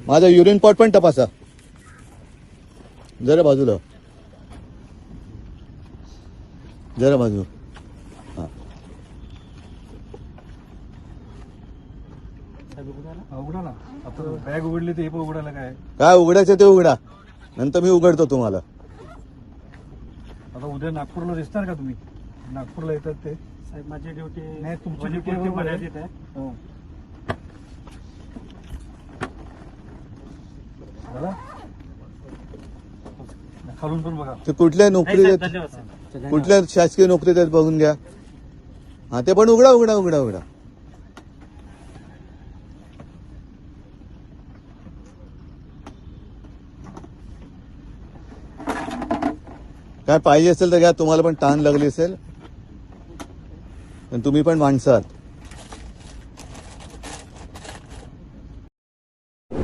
माझा urine pot पण तपासा जरा बाजूला, जरा बाजू. हा उघडा ना. आता बॅग उघडली तर हे पण उघडायला काय उघडायचं ते उघडा, नंतर मी उघडतो तुम्हाला. आता उद्या नागपूरला दिसणार का तुम्ही? नागपूरला येतात ते साहेब माझी ड्युटी नाही, तुमची ड्युटी बरोबर आहे. तिथे हो. दादा खालून पण बघा. ते कुठल्या नोकरी देत, धन्यवाद साहेब. कुठल्या शासकीय नोकरी देत बघून घ्या. हा ते पण उघडा उघडा उघडा उघडा. काय पाहिजे असेल तर घ्या, तुम्हाला पण ताण लागली असेल, पण तुम्ही पण माणसं आहात.